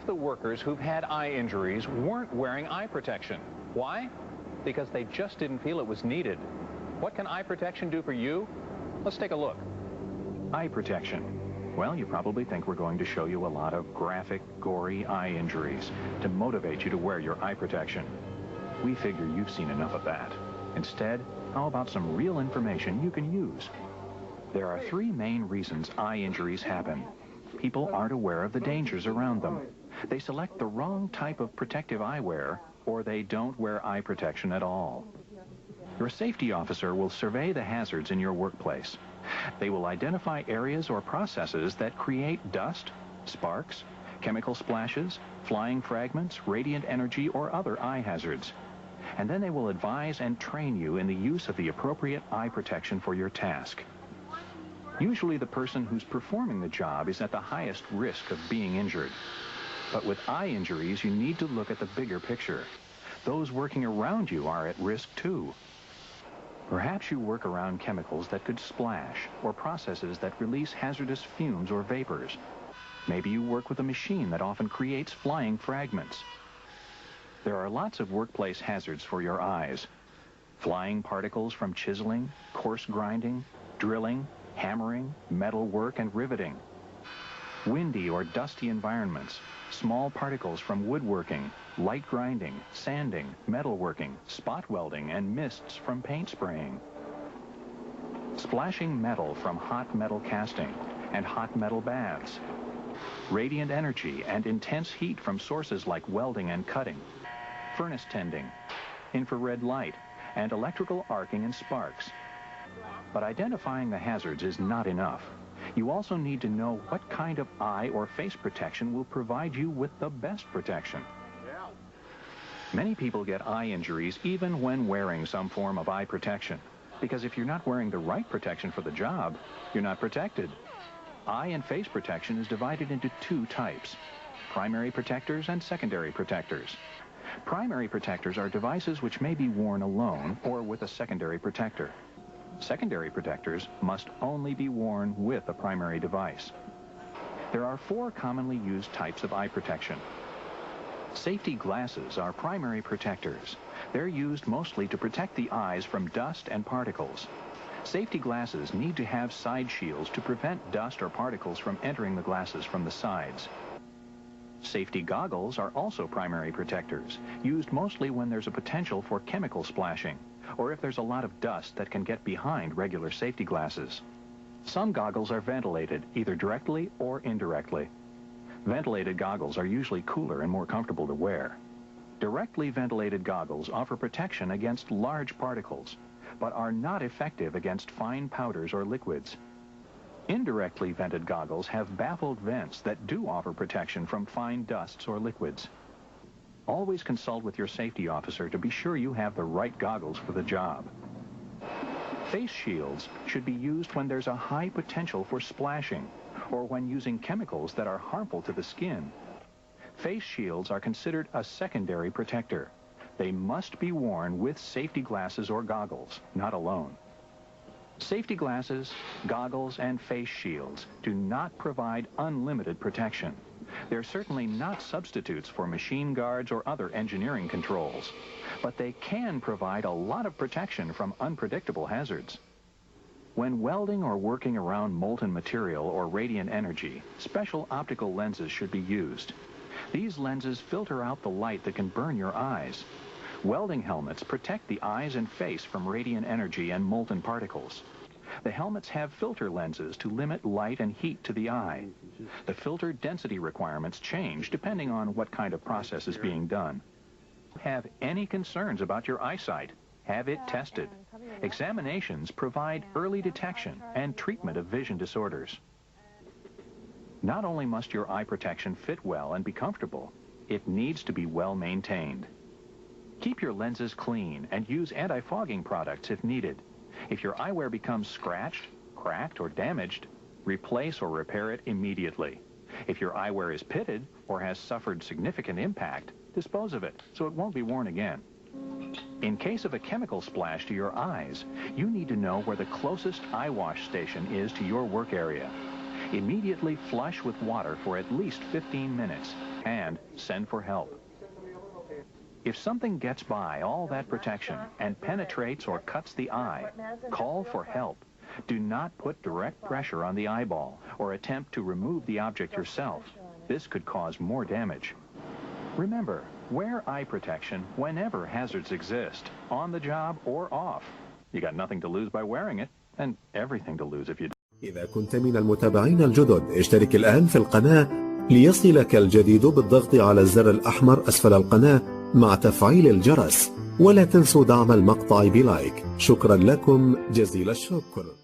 the workers who've had eye injuries weren't wearing eye protection. Why? Because they just didn't feel it was needed. What can eye protection do for you? Let's take a look. Eye protection. Well, you probably think we're going to show you a lot of graphic, gory eye injuries to motivate you to wear your eye protection. We figure you've seen enough of that. Instead, how about some real information you can use? There are three main reasons eye injuries happen. People aren't aware of the dangers around them. They select the wrong type of protective eyewear, or they don't wear eye protection at all. Your safety officer will survey the hazards in your workplace. They will identify areas or processes that create dust, sparks, chemical splashes, flying fragments, radiant energy, or other eye hazards. And then they will advise and train you in the use of the appropriate eye protection for your task. Usually the person who's performing the job is at the highest risk of being injured. But with eye injuries, you need to look at the bigger picture. Those working around you are at risk too. Perhaps you work around chemicals that could splash, or processes that release hazardous fumes or vapors. Maybe you work with a machine that often creates flying fragments. There are lots of workplace hazards for your eyes. Flying particles from chiseling, coarse grinding, drilling, hammering, metal work, and riveting. Windy or dusty environments, small particles from woodworking, light grinding, sanding, metalworking, spot welding, and mists from paint spraying. Splashing metal from hot metal casting and hot metal baths. Radiant energy and intense heat from sources like welding and cutting, furnace tending, infrared light, and electrical arcing and sparks. But identifying the hazards is not enough. You also need to know what kind of eye or face protection will provide you with the best protection. Many people get eye injuries even when wearing some form of eye protection, because if you're not wearing the right protection for the job, you're not protected. Eye and face protection is divided into two types: primary protectors and secondary protectors. Primary protectors are devices which may be worn alone or with a secondary protector. Secondary protectors must only be worn with a primary device. There are four commonly used types of eye protection. Safety glasses are primary protectors. They're used mostly to protect the eyes from dust and particles. Safety glasses need to have side shields to prevent dust or particles from entering the glasses from the sides. Safety goggles are also primary protectors, used mostly when there's a potential for chemical splashing, or if there's a lot of dust that can get behind regular safety glasses. Some goggles are ventilated, either directly or indirectly. Ventilated goggles are usually cooler and more comfortable to wear. Directly ventilated goggles offer protection against large particles, but are not effective against fine powders or liquids. Indirectly vented goggles have baffled vents that do offer protection from fine dusts or liquids. Always consult with your safety officer to be sure you have the right goggles for the job. Face shields should be used when there's a high potential for splashing or when using chemicals that are harmful to the skin. Face shields are considered a secondary protector. They must be worn with safety glasses or goggles, not alone. Safety glasses, goggles, and face shields do not provide unlimited protection. They're certainly not substitutes for machine guards or other engineering controls, but they can provide a lot of protection from unpredictable hazards. When welding or working around molten material or radiant energy, special optical lenses should be used. These lenses filter out the light that can burn your eyes. Welding helmets protect the eyes and face from radiant energy and molten particles. The helmets have filter lenses to limit light and heat to the eye. The filter density requirements change depending on what kind of process is being done. Have any concerns about your eyesight? Have it tested. Examinations provide early detection and treatment of vision disorders. Not only must your eye protection fit well and be comfortable, it needs to be well maintained. Keep your lenses clean and use anti-fogging products if needed. If your eyewear becomes scratched, cracked, or damaged, replace or repair it immediately. If your eyewear is pitted or has suffered significant impact, dispose of it so it won't be worn again. In case of a chemical splash to your eyes, you need to know where the closest eye wash station is to your work area. Immediately flush with water for at least 15 minutes and send for help. If something gets by all that protection and penetrates or cuts the eye, call for help. Do not put direct pressure on the eyeball or attempt to remove the object yourself. This could cause more damage. Remember, wear eye protection whenever hazards exist, on the job or off. You got nothing to lose by wearing it, and everything to lose if you don't. إذا كنت من المتابعين الجدد اشترك الآن في القناة ليصلك الجديد بالضغط على الزر الأحمر أسفل القناة مع تفعيل الجرس، ولا تنسوا دعم المقطع بلايك. شكرا لكم جزيل الشكر.